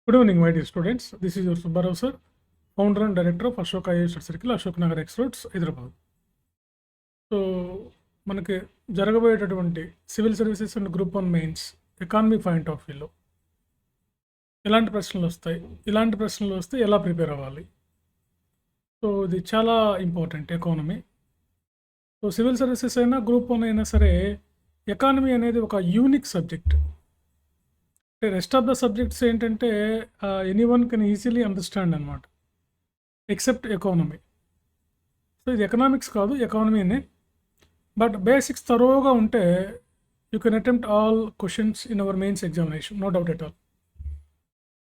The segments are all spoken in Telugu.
Good evening, my dear students. This is your Subbarao sir, founder and director of Ashoka IAS Circle, Ashok Nagar X Roads, Hyderabad. So మనకి జరగబోయేటటువంటి civil services and group 1 mains economy point of వ్యూలో ఎలాంటి ప్రశ్నలు వస్తాయి, ఇలాంటి ప్రశ్నలు వస్తే ఎలా ప్రిపేర్ అవ్వాలి. సో ఇది చాలా important economy. So civil services అయినా గ్రూప్ 1 అయినా సరే ఎకానమీ అనేది ఒక యూనిక్ సబ్జెక్ట్. అంటే రెస్ట్ ఆఫ్ ద సబ్జెక్ట్స్ ఏంటంటే any one can easily understand అనమాట, ఎక్సెప్ట్ ఎకానమీ. సో ఇది ఎకనామిక్స్ కాదు, ఎకానమీనే. బట్ బేసిక్స్ తరోగా ఉంటే you can attempt all questions in our mains examination, no doubt at all.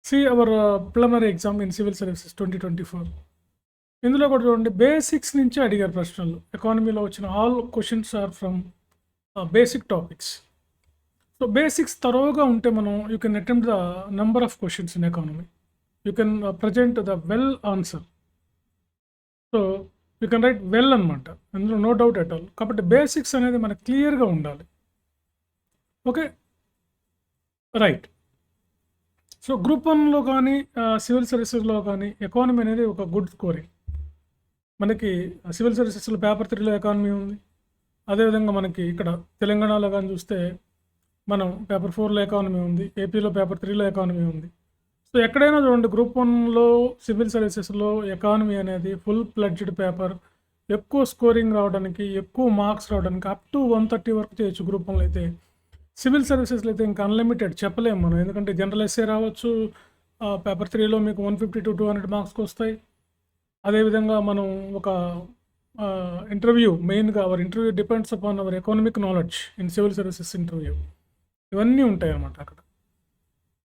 See our preliminary exam in civil services 2024. ఇందులో కూడా చూడండి, బేసిక్స్ నుంచి అడిగారు ప్రశ్నలు. ఎకానమీలో వచ్చిన all questions are from basic topics. So basics తరోగా ఉంటే మనం you can attempt the number of questions in economy. You can present the well answer. So you can write well అనమాట, అందులో నో డౌట్ ఎట్ ఆల్. కాబట్టి బేసిక్స్ అనేది మనకు క్లియర్గా ఉండాలి. Okay, right. సో గ్రూప్ 1లో కానీ సివిల్ సర్వీసెస్లో కానీ ఎకానమీ అనేది ఒక గుడ్ స్కోరింగ్. మనకి సివిల్ సర్వీసెస్లో పేపర్ 3లో ఎకానమీ ఉంది. అదేవిధంగా మనకి ఇక్కడ తెలంగాణలో కానీ చూస్తే మనం పేపర్ 4లో ఎకానమీ ఉంది, ఏపీలో పేపర్ 3లో ఎకానమీ ఉంది. సో ఎక్కడైనా చూడండి, గ్రూప్ 1లో సివిల్ సర్వీసెస్లో ఎకానమీ అనేది ఫుల్ ప్లెడ్జ్డ్ పేపర్. ఎక్కువ స్కోరింగ్ రావడానికి, ఎక్కువ మార్క్స్ రావడానికి అప్ టు 130 వరకు చేయొచ్చు. గ్రూప్ 1లో అయితే, సివిల్ సర్వీసెస్లో అయితే ఇంకా అన్లిమిటెడ్ చెప్పలేము మనం. ఎందుకంటే జనరల్ ఎస్ఏ రావచ్చు, పేపర్ 3లో మీకు 150 to 200 మార్క్స్కి వస్తాయి. అదేవిధంగా మనం ఒక ఇంటర్వ్యూ, మెయిన్గా our interview depends upon our economic knowledge in civil services interview. ఇవన్నీ ఉంటాయి అన్నమాట అక్కడ.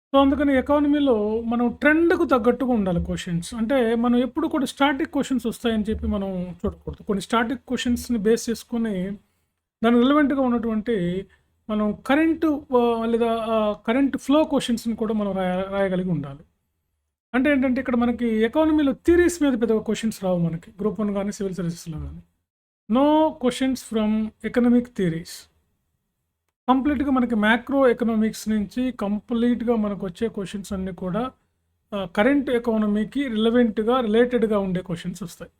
సో అందుకని ఎకానమీలో మనం ట్రెండ్కు తగ్గట్టుగా ఉండాలి క్వశ్చన్స్. అంటే మనం ఎప్పుడు కూడా స్టాటిక్ క్వశ్చన్స్ వస్తాయని చెప్పి మనం చూడకూడదు. కొన్ని స్టాటిక్ క్వశ్చన్స్ని బేస్ చేసుకొని దానికి రిలవెంట్గా ఉన్నటువంటి మనం కరెంటు లేదా కరెంట్ ఫ్లో క్వశ్చన్స్ని కూడా మనం రాయగలిగి ఉండాలి. అంటే ఏంటంటే ఇక్కడ మనకి ఎకానమీలో థియరీస్ మీద పెద్ద క్వశ్చన్స్ రావు మనకి, గ్రూప్ 1 కానీ సివిల్ సర్వీసెస్లో కానీ. No questions from economic theories. కంప్లీట్గా మనకి మ్యాక్రో ఎకనామిక్స్ నుంచి కంప్లీట్గా మనకు వచ్చే క్వశ్చన్స్ అన్నీ కూడా కరెంట్ ఎకానమీకి రిలేటెడ్గా ఉండే క్వశ్చన్స్ వస్తాయి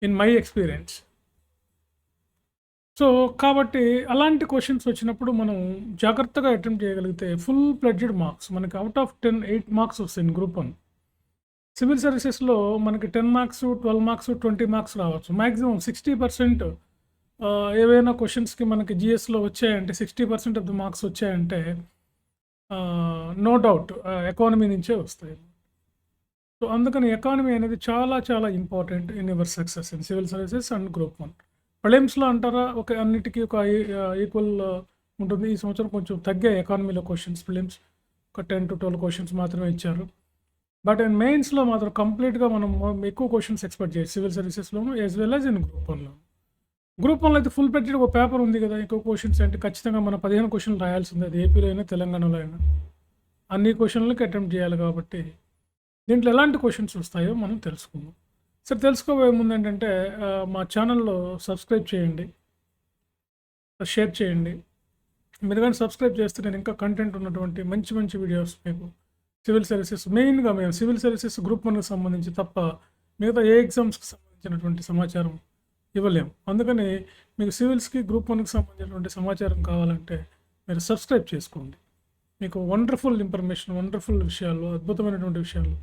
ఇన్ మై ఎక్స్పీరియన్స్. సో కాబట్టి అలాంటి క్వశ్చన్స్ వచ్చినప్పుడు మనం జాగ్రత్తగా అటెంప్ట్ చేయగలిగితే ఫుల్ ప్లెడ్జ్డ్ మార్క్స్ మనకి అవుట్ ఆఫ్ 10 8 మార్క్స్ వస్తాయి ఇన్ గ్రూప్ 1. సివిల్ సర్వీసెస్లో మనకి 10 మార్క్స్ 12 మార్క్స్ 20 మార్క్స్ రావచ్చు. మ్యాక్సిమం 60% ఏవైనా క్వశ్చన్స్కి మనకి జిఎస్లో వచ్చాయంటే, 60% ఆఫ్ ద మార్క్స్ వచ్చాయంటే నో డౌట్ ఎకానమీ నుంచే వస్తాయి. సో అందుకని ఎకానమీ అనేది చాలా చాలా important in your success in civil services and group 1. ప్రిలిమ్స్లో అంటారా, ఒక అన్నిటికీ ఒక ఈక్వల్ ఉంటుంది. ఈ సంవత్సరం కొంచెం తగ్గాయి ఎకానమీలో క్వశ్చన్స్. ప్రిలిమ్స్ ఒక 10 to 12 క్వశ్చన్స్ మాత్రమే ఇచ్చారు. బట్ ఇన్ మెయిన్స్లో మాత్రం కంప్లీట్గా మనం ఎక్కువ క్వశ్చన్స్ ఎక్స్పెక్ట్ చేయాలి సివిల్ సర్వీసెస్లోను as well as in group 1లో. గ్రూప్ 1లో అయితే ఫుల్ ప్లెడ్జ్డ్ ఒక పేపర్ ఉంది కదా, ఇంకో క్వశ్చన్స్ అంటే ఖచ్చితంగా మనం 15 క్వశ్చన్లు రాయాల్సింది. అది ఏపీలో అయినా తెలంగాణలో అయినా అన్ని క్వశ్చన్లకి అటెంప్ట్ చేయాలి. కాబట్టి దీంట్లో ఎలాంటి క్వశ్చన్స్ వస్తాయో మనం తెలుసుకుందాం. సరే, తెలుసుకోబోయే ముందు ఏంటంటే మా ఛానల్లో సబ్స్క్రైబ్ చేయండి, షేర్ చేయండి. మీరు కానీ సబ్స్క్రైబ్ చేస్తే నేను ఇంకా కంటెంట్ ఉన్నటువంటి మంచి మంచి వీడియోస్ మీకు సివిల్ సర్వీసెస్, మెయిన్గా మేము సివిల్ సర్వీసెస్ గ్రూప్ 1కి సంబంధించి తప్ప మిగతా ఏ ఎగ్జామ్స్కి సంబంధించినటువంటి సమాచారం ఇవ్వలేము. అందుకని మీకు సివిల్స్కి గ్రూప్ 1కి సంబంధించినటువంటి సమాచారం కావాలంటే మీరు సబ్స్క్రైబ్ చేసుకోండి. మీకు వండర్ఫుల్ ఇన్ఫర్మేషన్, వండర్ఫుల్ విషయాలు, అద్భుతమైనటువంటి విషయాలు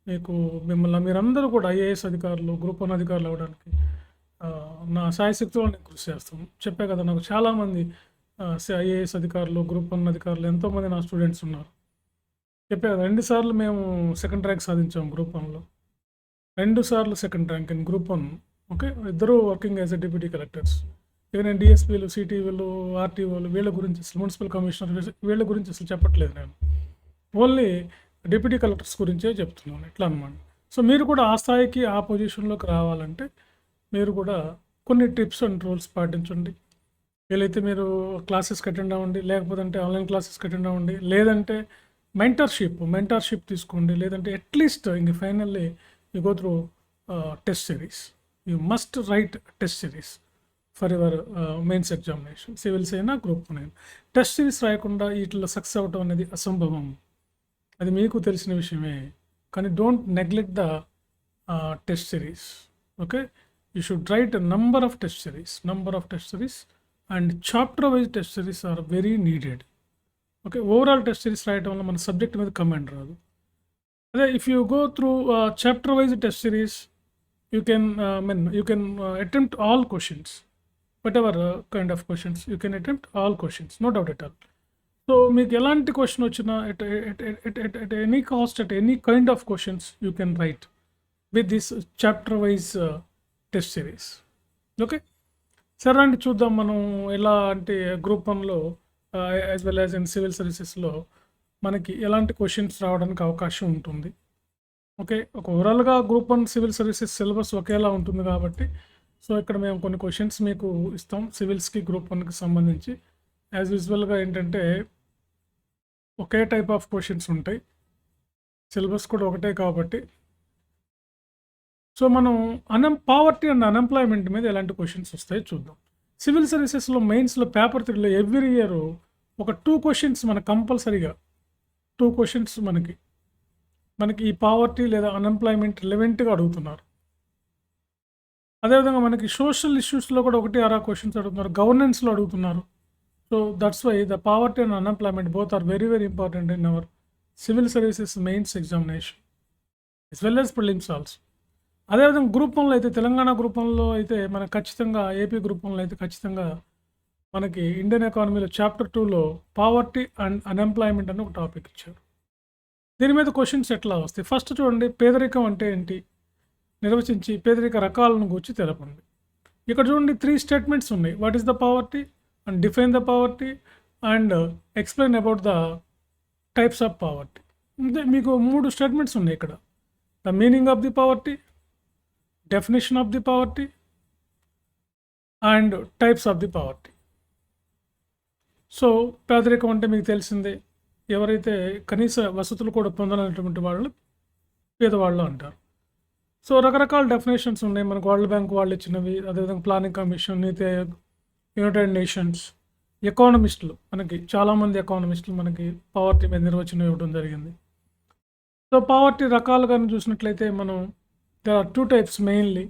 మీకు మీరందరూ కూడా ఐఏఎస్ అధికారులు, గ్రూప్ 1 అధికారులు అవ్వడానికి నా సాయశక్తిలో నేను కృషి చేస్తాను. చెప్పే కదా, నాకు చాలామంది ఐఏఎస్ అధికారులు, గ్రూప్ 1 అధికారులు ఎంతోమంది నా స్టూడెంట్స్ ఉన్నారు. చెప్పే కదా, 2 సార్లు మేము సెకండ్ ర్యాంక్ సాధించాము గ్రూప్ 1లో, 2 సార్లు second rank in group 1. Okay, ఇద్దరు working as a deputy collectors. ఇక నేను డిఎస్పీలు, సిటీవీలు, ఆర్టీఓలు వీళ్ళ గురించి అసలు, మున్సిపల్ కమిషనర్ వీళ్ళ గురించి అసలు చెప్పట్లేదు నేను. ఓన్లీ డిప్యూటీ కలెక్టర్స్ గురించే చెప్తున్నాను, ఇట్లా అనమాట. సో మీరు కూడా ఆ స్థాయికి, ఆ పొజిషన్లోకి రావాలంటే మీరు కూడా కొన్ని టిప్స్ అండ్ రూల్స్ పాటించండి. వీలైతే మీరు క్లాసెస్కి అటెండ్ అవ్వండి, లేకపోతే ఆన్లైన్ క్లాసెస్కి అటెండ్ అవ్వండి, లేదంటే మెంటర్షిప్ తీసుకోండి, లేదంటే అట్లీస్ట్ ఇంక finally you go through test series. You must right test series for your mains examination, civils అయినా గ్రూప్ 1 అయినా. టెస్ట్ సిరీస్ రాయకుండా వీటిలో సక్సెస్ అవ్వడం అనేది అసంభవం. అది మీకు తెలిసిన విషయమే. కానీ don't neglect the test series. Okay, you should write number of test series and chapter wise test series are very needed. Okay, overall test series రాయడం వల్ల మన సబ్జెక్ట్ మీద కమెంట్ రాదు. అదే if you go through chapter wise test series, you can attempt all questions, whatever kind of questions you can attempt all questions, no doubt at all. So మీకు ఎలాంటి క్వశ్చన్ వచ్చినా at any cost, at any kind of questions you can write with this chapter wise test series. Okay, సరే అండి, చూద్దాం మనం ఎలా అంటే గ్రూప్ 1లో as well as in civil సర్వీసెస్లో మనకి ఎలాంటి క్వశ్చన్స్ రావడానికి అవకాశం ఉంటుంది. ఓకే, ఒక ఓవరాల్గా గ్రూప్ 1 సివిల్ సర్వీసెస్ సిలబస్ ఒకేలా ఉంటుంది కాబట్టి సో ఇక్కడ మేము కొన్ని క్వశ్చన్స్ మీకు ఇస్తాం సివిల్స్కి గ్రూప్ 1కి సంబంధించి. యాజ్ యూజువల్గా ఏంటంటే ఒకే టైప్ ఆఫ్ క్వశ్చన్స్ ఉంటాయి, సిలబస్ కూడా ఒకటే కాబట్టి. సో మనం పావర్టీ అండ్ అన్ఎంప్లాయ్మెంట్ మీద ఎలాంటి క్వశ్చన్స్ వస్తాయో చూద్దాం. సివిల్ సర్వీసెస్లో మెయిన్స్లో పేపర్ 3లో ఎవ్రీ ఇయర్ ఒక 2 క్వశ్చన్స్ మనకు కంపల్సరీగా 2 క్వశ్చన్స్ మనకి ఈ పావర్టీ లేదా అన్ఎంప్లాయ్మెంట్ రిలవెంట్గా అడుగుతున్నారు. అదేవిధంగా మనకి సోషల్ ఇష్యూస్లో కూడా 1 క్వశ్చన్స్ అడుగుతున్నారు, గవర్నెన్స్లో అడుగుతున్నారు. So that's why the poverty and unemployment both are very very important in our civil services mains examination as well as prelims also. అదేవిధంగా గ్రూప్ 1లో అయితే తెలంగాణ గ్రూప్ 1లో అయితే మనకు ఖచ్చితంగా, ఏపీ గ్రూప్ 1లో అయితే ఖచ్చితంగా మనకి ఇండియన్ ఎకానమీలో చాప్టర్ 2లో పావర్టీ అండ్ అన్ఎంప్లాయ్మెంట్ అని ఒక టాపిక్ ఇచ్చారు. దీని మీద క్వశ్చన్స్ ఎట్లా వస్తాయి? ఫస్ట్ చూడండి, పేదరికం అంటే ఏంటి నిర్వచించి పేదరిక రకాలను గురించి తెలపండి. ఇక్కడ చూడండి 3 స్టేట్మెంట్స్ ఉన్నాయి. What is the poverty and define the poverty and explain about the types of poverty. అంటే మీకు 3 స్టేట్మెంట్స్ ఉన్నాయి ఇక్కడ. The meaning of the poverty, definition of the poverty and types of the poverty. So పేదరికం అంటే మీకు తెలిసిందే, ఎవరైతే కనీస వసతులు కూడా పొందలేనటువంటి వాళ్ళు పేదవాళ్ళు అంటారు. సో రకరకాల డెఫినేషన్స్ ఉన్నాయి మనకు, వరల్డ్ బ్యాంక్ వాళ్ళు ఇచ్చినవి, అదేవిధంగా ప్లానింగ్ కమిషన్, నీతి ఆయోగ్, యునైటెడ్ నేషన్స్, ఎకానమిస్టులు, మనకి చాలామంది ఎకానమిస్టులు మనకి పావర్టీ మీద నిర్వచనం ఇవ్వడం జరిగింది. సో పావర్టీ రకాలుగా చూసినట్లయితే మనం there are 2 types mainly,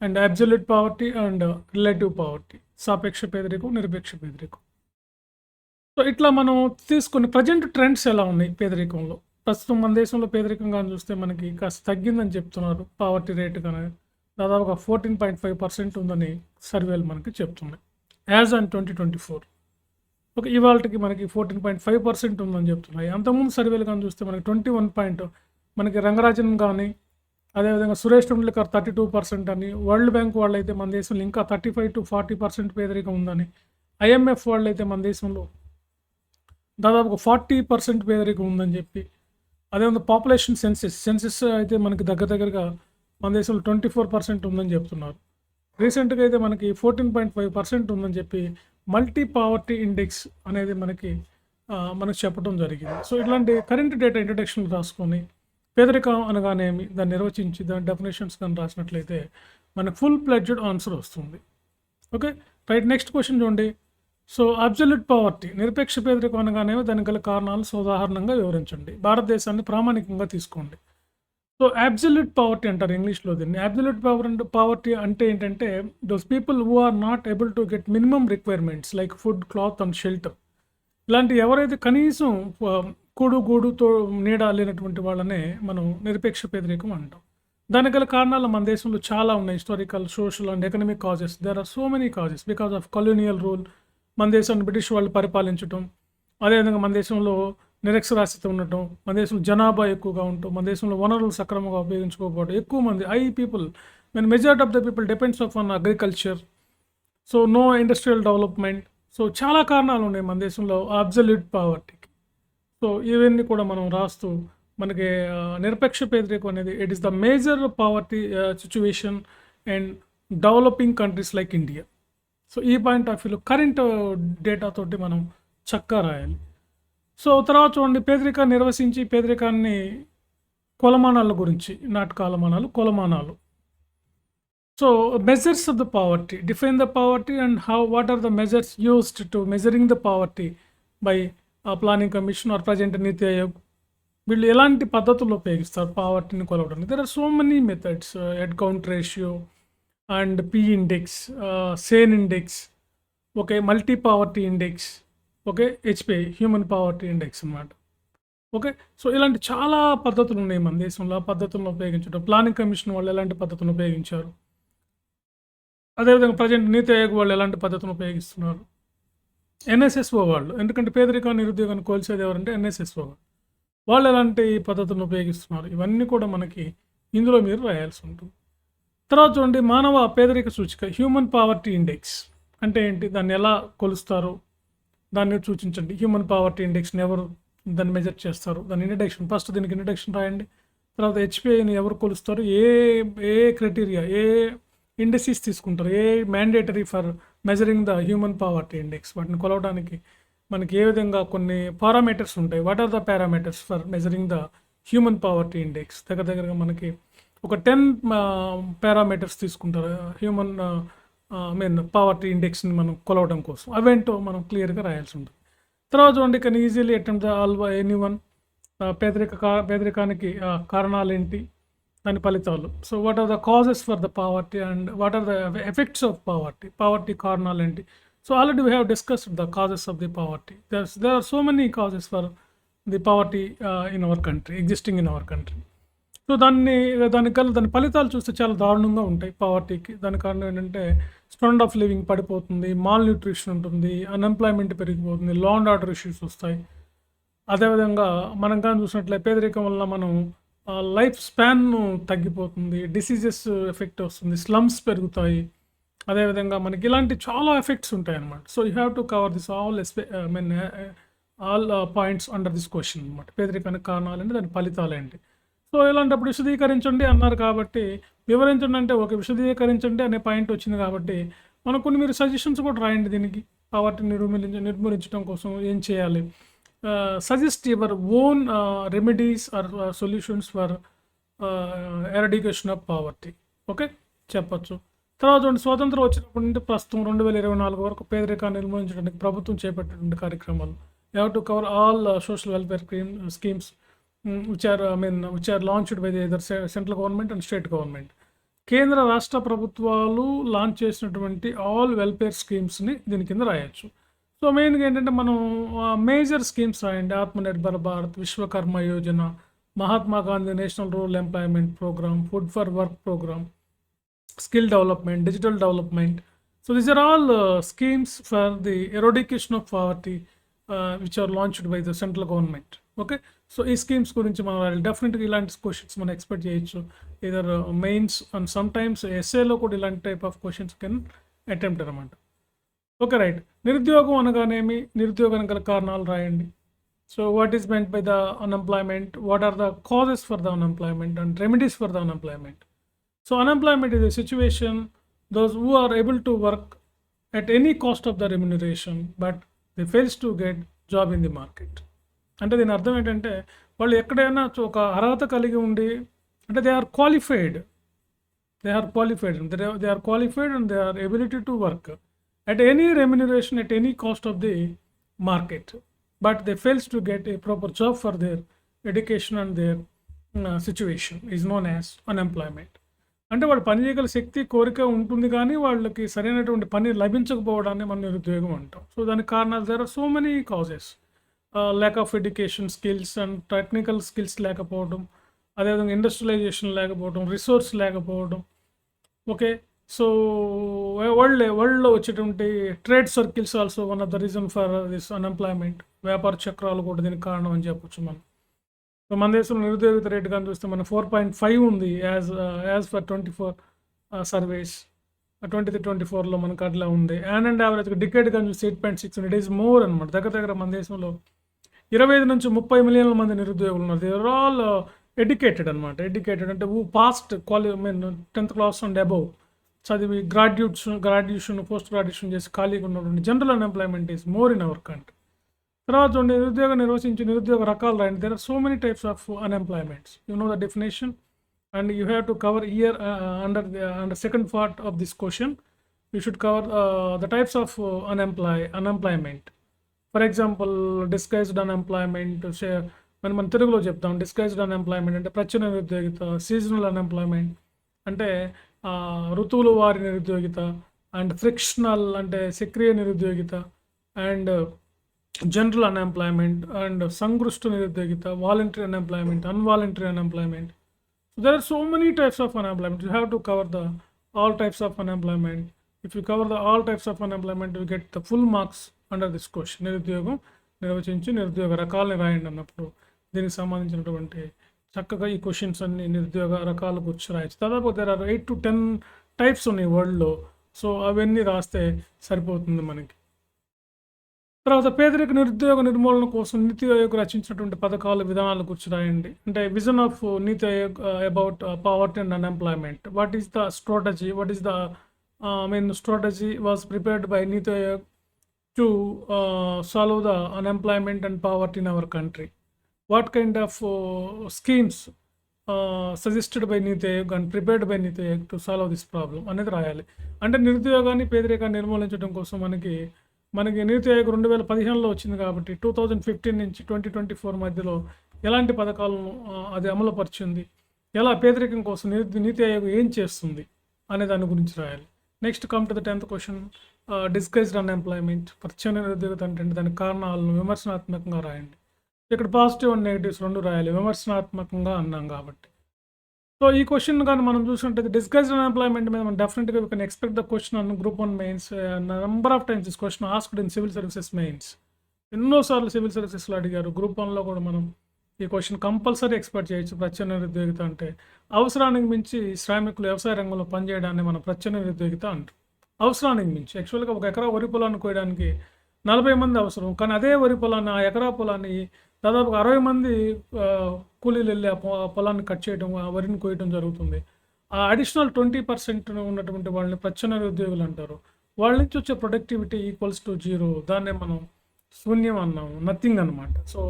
and absolute poverty and relative poverty, సాపేక్ష పేదరికం, నిరపేక్ష పేదరికం. సో ఇట్లా మనం తీసుకుని ప్రజెంట్ ట్రెండ్స్ ఎలా ఉన్నాయి పేదరికంలో. ప్రస్తుతం మన దేశంలో పేదరికంగా చూస్తే మనకి కాస్త తగ్గిందని చెప్తున్నారు. పావర్టీ రేటు కానీ దాదాపుగా 14.5% ఉందని సర్వేలు మనకి చెప్తున్నాయి యాజ్ ఆన్ 2024. ఓకే, ఇవాళకి మనకి 14.5% ఉందని చెప్తున్నాయి. అంతకుముందు సర్వేలు కానీ చూస్తే మనకి 21 మనకి రంగరాజన్ కానీ, అదేవిధంగా సురేష్ టెండూల్కర్ 32% అని, వరల్డ్ బ్యాంక్ వాళ్ళు అయితే మన దేశంలో ఇంకా 35 to 40% పేదరికం ఉందని, IMF వాళ్ళు అయితే మన దేశంలో దాదాపుగా 40% పేదరికం ఉందని చెప్పి, అదేవిధంగా పాపులేషన్ సెన్సెస్ అయితే మనకి దగ్గరగా మన దేశంలో 24% ఉందని చెప్తున్నారు. రీసెంట్గా అయితే మనకి 14.5% ఉందని చెప్పి మల్టీ పావర్టీ ఇండెక్స్ అనేది మనకి చెప్పడం జరిగింది. సో ఇట్లాంటి కరెంట్ డేటా ఇంట్రడక్షన్ రాసుకొని పేదరికం అనగానేమి దాన్ని నిర్వచించి దాని డెఫినేషన్స్ కానీ రాసినట్లయితే మనకు ఫుల్ ప్లెడ్జ్డ్ ఆన్సర్ వస్తుంది. ఓకే రైట్, నెక్స్ట్ క్వశ్చన్ చూడండి. సో అబ్సల్యూట్ పావర్టీ, నిరపేక్ష పేదరికం అనగానేమో దానికి గల కారణాలు ఉదాహరణంగా వివరించండి. భారతదేశాన్ని ప్రామాణికంగా తీసుకోండి. సో అబ్సల్యూట్ పావర్టీ అంటారు ఇంగ్లీష్లో దీన్ని. అబ్సల్యూట్ పావర్టీ అంటే ఏంటంటే those people who are not able to get minimum requirements like food, cloth and shelter. ఇలాంటి ఎవరైతే కనీసం గూడుతో నీడ లేనటువంటి వాళ్ళనే మనం నిరపేక్ష పేదరికం అంటాం. దానికి గల కారణాలు మన దేశంలో చాలా ఉన్నాయి. Historical, social and economic causes. There are so many causes because of colonial rule. మన దేశాన్ని బ్రిటిష్ వాళ్ళు పరిపాలించడం, అదేవిధంగా మన దేశంలో నిరక్షరాస్యత ఉండటం, మన దేశంలో జనాభా ఎక్కువగా ఉండటం, మన దేశంలో వనరులు సక్రమంగా ఉపయోగించుకోకపోవడం, ఎక్కువ మంది people majority of the people depends on agriculture. So no industrial development. So చాలా కారణాలు ఉన్నాయి మన దేశంలో అబ్సల్యూట్ పావర్టీకి. సో ఇవన్నీ కూడా మనం రాస్తూ మనకి నిరపేక్ష పేదరికం అనేది it is the major poverty situation and developing countries like India. So ఈ పాయింట్ ఆఫ్ వ్యూలో కరెంట్ డేటాతోటి మనం చక్కగా రాయాలి. సో తర్వాత చూడండి, పేదరికాన్ని నిర్వచించి పేదరికాన్ని కొలమానాల గురించి, నాటి కొలమానాలు. So measures of the poverty, define the poverty and what are the measures used to measuring the poverty by planning commission or present NITI Aayog. వీళ్ళు ఎలాంటి పద్ధతులు ఉపయోగిస్తారు పావర్టీని కొలవడానికి? There are so many methods. Head count ratio and P index, Sen index, okay, multi poverty index, okay, HPI human poverty index అన్నమాట. ఓకే. సో ఇలాంటి చాలా పద్ధతులు ఉన్నాయి మన దేశంలో. ఆ పద్ధతులను ఉపయోగించడం, ప్లానింగ్ కమిషన్ వాళ్ళు ఎలాంటి పద్ధతులను ఉపయోగించారు, అదేవిధంగా ప్రజెంట్ నీతి ఆయోగ్ వాళ్ళు ఎలాంటి పద్ధతులను ఉపయోగిస్తున్నారు, ఎన్ఎస్ఎస్ఓ వాళ్ళు, ఎందుకంటే పేదరికాన్ని నిరుద్యోగాన్ని కోల్చేది ఎవరంటే ఎన్ఎస్ఎస్ఓ వాళ్ళు ఎలాంటి పద్ధతులను ఉపయోగిస్తున్నారు, ఇవన్నీ కూడా మనకి ఇందులో మీరు రాయాల్సి ఉంటుంది. తర్వాత చూడండి, మానవ పేదరిక సూచిక హ్యూమన్ పావర్టీ ఇండెక్స్ అంటే ఏంటి, దాన్ని ఎలా కొలుస్తారు, దాన్ని సూచించండి. హ్యూమన్ పావర్టీ ఇండెక్స్ని ఎవరు దాన్ని మెజర్ చేస్తారు, దాని ఇంట్రడక్షన్, ఫస్ట్ దీనికి ఇంట్రడక్షన్ రాయండి. తర్వాత హెచ్పిఐని ఎవరు కొలుస్తారు, ఏ ఏ క్రైటీరియా, ఏ ఇండెక్సెస్ తీసుకుంటారు, ఏ mandatory for measuring the human poverty index, వాటిని కొలవడానికి మనకి ఏ విధంగా కొన్ని పారామీటర్స్ ఉంటాయి. What are the parameters for measuring the human poverty index? దగ్గరగా మనకి ఒక 10 పారామీటర్స్ తీసుకుంటారు హ్యూమన్ పావర్టీ ఇండెక్స్ని మనం కొలవడం కోసం. అవేంటో మనం క్లియర్గా రాయాల్సి ఉంటుంది. తర్వాత చూడండి, can easily attempt the all anyone, పేదరికానికి కారణాలు ఏంటి, దాని ఫలితాలు. So what are the causes for the poverty and what are the effects of poverty కారణాలు ఏంటి? So already we have discussed the causes of the poverty. There are so many causes for the poverty in our country, existing in our country. So దాని ఫలితాలు చూస్తే చాలా దారుణంగా ఉంటాయి పావర్టీకి. దాని కారణం ఏంటంటే స్టాండర్డ్ ఆఫ్ లివింగ్ పడిపోతుంది, మాల్ న్యూట్రిషన్ ఉంటుంది, అన్ఎంప్లాయ్మెంట్ పెరిగిపోతుంది, లా అండ్ ఆర్డర్ ఇష్యూస్ వస్తాయి. అదేవిధంగా మనం కానీ చూసినట్లయితే పేదరికం వల్ల మనం లైఫ్ స్పాన్ తగ్గిపోతుంది, డిసీజెస్ ఎఫెక్ట్ వస్తుంది, స్లమ్స్ పెరుగుతాయి. అదేవిధంగా మనకి ఇలాంటి చాలా ఎఫెక్ట్స్ ఉంటాయి అన్నమాట. So you have to cover this all points under this question అనమాట. పేదరికానికి కారణాలు ఏంటి, దాని ఫలితాలు ఏంటి? సో ఇలాంటప్పుడు విశదీకరించండి అన్నారు కాబట్టి, వివరించండి అంటే ఓకే, విశదీకరించండి అనే పాయింట్ వచ్చింది కాబట్టి మనం కొన్ని మీరు సజెషన్స్ కూడా రాయండి. దీనికి పావర్టీని నిర్మూలించడం కోసం ఏం చేయాలి, suggest your own remedies or solutions for eradication of poverty, okay, చెప్పచ్చు. తర్వాత స్వాతంత్రం వచ్చినప్పటి నుండి ప్రస్తుతం 2024 వరకు పేదరికాన్ని నిర్మూలించడానికి ప్రభుత్వం చేపట్టినటువంటి కార్యక్రమాలు. You have to cover all social welfare schemes which are launched by the either central government and state government. కేంద్ర రాష్ట్ర ప్రభుత్వాలు లాంచ్ చేసినటువంటి ఆల్ వెల్ఫేర్ స్కీమ్స్ని దీని కింద రాయొచ్చు. సో మెయిన్గా ఏంటంటే మనం మేజర్ స్కీమ్స్ రాయండి. Atmanirbhar Bharat, Vishwakarma Yojana, Mahatma Gandhi national rural employment programme, food for work programme, skill development, digital development. So these are all schemes for the eradication of poverty which are launched by the central government. Okay, so ఈ స్కీమ్స్ గురించి మనం డెఫినెట్గా ఇలాంటి క్వశ్చన్స్ మనం ఎక్స్పెక్ట్ చేయొచ్చు. Either mains and some times ఎస్ఏలో కూడా ఇలాంటి type of questions can attempt అనమాట. Okay, right. నిరుద్యోగం అనగానేమి, నిరుద్యోగానికి గల కారణాలు రాయండి. So what is meant by the unemployment, what are the causes for the unemployment and remedies for the unemployment. So unemployment is a situation those who are able to work at any cost of the remuneration but they fails to get job in the market. అంటే దీని అర్థం ఏంటంటే వాళ్ళు ఎక్కడైనా ఒక అర్హత కలిగి ఉండి, అంటే they are qualified and they are ability to work at any remuneration at any cost of the market, but they fails to get a proper job for their education and their situation is known as unemployment. అంటే వాళ్ళు పని చేయగల శక్తి, కోరిక ఉంటుంది కానీ వాళ్ళకి సరైనటువంటి పని లభించకపోవడాన్ని మనం నిరుద్యోగం అంటాం. సో దానికి కారణాలు there are so many causes. Lack of education, skills and technical skills లేకపోవడం, అదేవిధంగా ఇండస్ట్రియలైజేషన్ లేకపోవడం, రిసోర్స్ లేకపోవడం. ఓకే, సో వరల్డ్లో వచ్చేటువంటి trade circles also one of the reason for this unemployment. వ్యాపార చక్రాలు కూడా దీనికి కారణం అని చెప్పొచ్చు మనం. సో మన దేశంలో నిరుద్యోగిత రేటు కానీ చూస్తే మన 4.5 ఉంది యాజ్ ఫర్ 24 సర్వేస్. 23-24లో మనకు అట్లా ఉంది. అండ్ యావరేజ్గా డికేట్ కానీ చూస్తే 8.6 ఉంది. ఇట్ ఈస్ మోర్ అనమాట. దగ్గర మన దేశంలో 25 నుంచి 30 మిలియన్ల మంది నిరుద్యోగులు ఉన్నారు. దే ఆర్ ఆల్ ఎడ్యుకేటెడ్ అనమాట. ఎడ్యుకేటెడ్ అంటే passed 10th class and above చదివి గ్రాడ్యుయేషన్ పోస్ట్ గ్రాడ్యుయేషన్ చేసి ఖాళీగా ఉన్నటువంటి general unemployment is more in our country. తర్వాత నిరుద్యోగం నిర్వచించి నిరుద్యోగ రకాలు రాయండి. There are so many types of unemployments. You know the definition and you have to cover here under second part of this question you should cover the types of unemployment. For example, disguised unemployment, say మన తెలుగులో చెప్తాం. డిస్గైజ్డ్ అన్ఎంప్లాయ్మెంట్ అంటే ప్రచ్ఛన్న నిరుద్యోగిత, సీజనల్ అన్ఎంప్లాయ్మెంట్ అంటే ఋతువుల వారి నిరుద్యోగిత, అండ్ ఫ్రిక్షనల్ అంటే సక్రియ నిరుద్యోగిత, అండ్ జనరల్ అన్ఎంప్లాయ్మెంట్, అండ్ సంగృష్ట నిరుద్యోగిత, voluntary unemployment, involuntary unemployment. So there are so many types of unemployment. You have to cover the all types of unemployment. If you cover the all types of unemployment, you get the full marks under this question. నిరుద్యోగం నిర్వచించి నిరుద్యోగ రకాలని రాయండి అన్నప్పుడు దీనికి సంబంధించినటువంటి చక్కగా ఈ క్వశ్చన్స్ అన్ని నిరుద్యోగ రకాల గురించి రాయొచ్చు. దాదాపు there are 8 to 10 టైప్స్ ఉన్నాయి వరల్డ్లో. సో అవన్నీ రాస్తే సరిపోతుంది మనకి. తర్వాత పేదరిక నిరుద్యోగ నిర్మూలన కోసం నీతి ఆయోగ్ రచించినటువంటి పథకాలు విధానాల గురించి రాయండి. అంటే vision of NITI Aayog about poverty and unemployment. What is the strategy? What is the strategy was prepared by NITI Aayog to solve the unemployment and poverty in our country? What kind of schemes suggested by NITI Aayog and prepared by NITI Aayog to solve this problem అనేది రాయాలి. అంటే నిరుద్యోగాన్ని పేదరికాన్ని నిర్మూలించడం కోసం మనకి నీతి ఆయోగ్ 2015లో వచ్చింది కాబట్టి 2015 నుంచి 2024 మధ్యలో ఎలాంటి పథకాలను అది అమలుపరిచింది, ఎలా పేదరికం కోసం నీతి ఆయోగ్ ఏం చేస్తుంది అనే దాని గురించి రాయాలి. Next come to the 10th question. Disguised unemployment, ప్రత్యక్ష నిరుద్యోగత అంటే దాని కారణాలను విమర్శనాత్మకంగా రాయండి. ఇక్కడ పాజిటివ్ అండ్ నెగిటివ్స్ రెండు రాయాలి, విమర్శనాత్మకంగా అన్నాం కాబట్టి. సో ఈ క్వశ్చన్ కానీ మనం చూసినట్టయితే డిస్గైజ్డ్ అన్ఎంప్లాయ్మెంట్ మీద మనం డెఫినెట్గా we can expect the question on group 1 mains. Number of times this question asked in civil services mains. ఎన్నోసార్లు సివిల్ సర్వీసెస్లో అడిగారు. గ్రూప్ 1లో కూడా మనం ఈ క్వశ్చన్ కంపల్సరీ ఎక్స్పెక్ట్ చేయొచ్చు. ప్రత్యక్ష నిరుద్యోగిత అంటే అవసరానికి మించి శ్రామికులు వ్యవసాయ రంగంలో పనిచేయడాన్ని మనం ప్రత్యక్ష నిరుద్యోగిత అంటాం. అవసరానికి మించి యాక్చువల్గా ఒక ఎకరా వరి పొలాన్ని కోయడానికి 40 మంది అవసరం, కానీ అదే వరి పొలాన్ని ఆ ఎకరా పొలాన్ని దాదాపు 60 మంది కూలీలు వెళ్ళి ఆ పొలాన్ని కట్ చేయడం, ఆ వరిని కోయడం జరుగుతుంది. ఆ అడిషనల్ 20% ఉన్నటువంటి వాళ్ళని ప్రత్యక్ష నిరుద్యోగులు అంటారు. వాళ్ళ నుంచి వచ్చే ప్రొడక్టివిటీ ఈక్వల్స్ టు 0. దాన్నే మనం శూన్యం అన్నాము, నథింగ్ అనమాట. So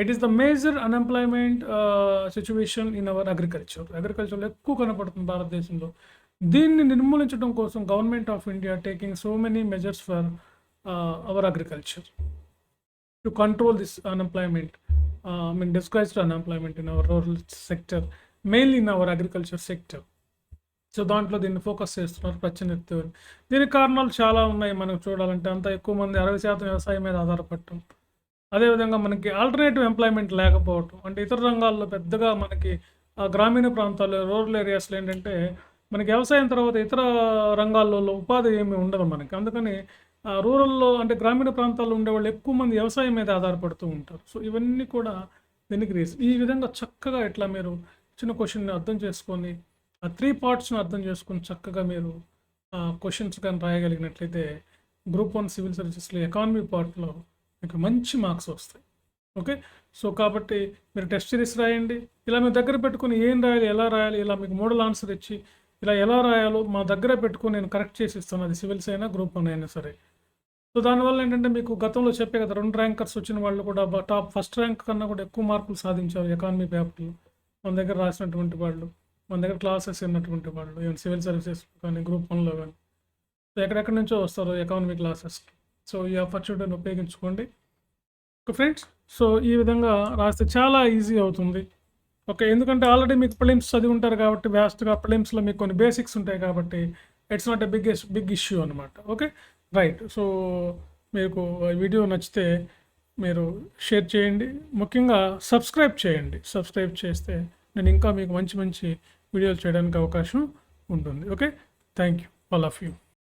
it is the major unemployment situation in our అగ్రికల్చర్లో ఎక్కువ కనపడుతుంది భారతదేశంలో. దీన్ని నిర్మూలించడం కోసం government of India taking so many measures for our agriculture to control this unemployment, disguised unemployment in our rural sector, mainly in our agriculture sector. So దాంట్లో దీన్ని ఫోకస్ చేస్తున్నారు ప్రత్యక్ష నిరుద్యోగం. దీనికి కారణాలు చాలా ఉన్నాయి మనకు చూడాలంటే. అంత ఎక్కువ మంది 60% వ్యవసాయం మీద ఆధారపడటం, అదేవిధంగా మనకి ఆల్టర్నేటివ్ ఎంప్లాయ్మెంట్ లేకపోవటం. అంటే ఇతర రంగాల్లో పెద్దగా మనకి గ్రామీణ ప్రాంతాల్లో రూరల్ ఏరియాస్లో ఏంటంటే మనకి వ్యవసాయం తర్వాత ఇతర రంగాల్లో ఉపాధి ఏమీ ఉండదు మనకి. అందుకని రూరల్లో అంటే గ్రామీణ ప్రాంతాల్లో ఉండేవాళ్ళు ఎక్కువ మంది వ్యవసాయం మీద ఆధారపడుతూ ఉంటారు. సో ఇవన్నీ కూడా దీనికి రీజన్. ఈ విధంగా చక్కగా ఇట్లా మీరు చిన్న క్వశ్చన్ని అర్థం చేసుకొని ఆ 3 పార్ట్స్ని అర్థం చేసుకొని చక్కగా మీరు క్వశ్చన్స్ కానీ రాయగలిగినట్లయితే గ్రూప్ 1 సివిల్ సర్వీసెస్లో ఎకానమీ పార్ట్లో మీకు మంచి మార్క్స్ వస్తాయి. ఓకే, సో కాబట్టి మీరు టెస్ట్ సిరీస్ రాయండి. ఇలా మీ దగ్గర పెట్టుకొని ఏం రాయాలి, ఎలా రాయాలి, ఇలా మీకు మోడల్ ఆన్సర్ ఇచ్చి ఇలా ఎలా రాయాలో మా దగ్గర పెట్టుకొని నేను కరెక్ట్ చేసి ఇస్తాను. అది సివిల్స్ అయినా గ్రూప్ 1 అయినా సరే. సో దానివల్ల ఏంటంటే మీకు గతంలో చెప్పే కదా 2 ర్యాంకర్స్ వచ్చిన వాళ్ళు కూడా ఫస్ట్ ర్యాంక్ కన్నా కూడా ఎక్కువ మార్కులు సాధించారు ఎకానమీ పేపర్లు. మన దగ్గర రాసినటువంటి వాళ్ళు, మన దగ్గర క్లాసెస్ విన్నటువంటి వాళ్ళు, ఈవెన్ సివిల్ సర్వీసెస్ కానీ గ్రూప్ 1లో కానీ. సో ఎక్కడెక్కడి నుంచో వస్తారు ఎకానమీ క్లాసెస్కి. సో ఈ ఆపర్చునిటీని ఉపయోగించుకోండి. ఓకే ఫ్రెండ్స్, సో ఈ విధంగా రాస్తే చాలా ఈజీ అవుతుంది. ఓకే, ఎందుకంటే ఆల్రెడీ మీకు ప్రిలిమ్స్ చదివి ఉంటారు కాబట్టి వ్యాస్ట్గా ప్రిలిమ్స్లో మీకు కొన్ని బేసిక్స్ ఉంటాయి కాబట్టి it's not a big issue అనమాట. Okay right. సో మీకు వీడియో నచ్చితే మీరు షేర్ చేయండి, ముఖ్యంగా సబ్స్క్రైబ్ చేయండి. సబ్స్క్రైబ్ చేస్తే నేను ఇంకా మీకు మంచి వీడియోలు చేయడానికి అవకాశం ఉంటుంది. Okay, thank you all of you.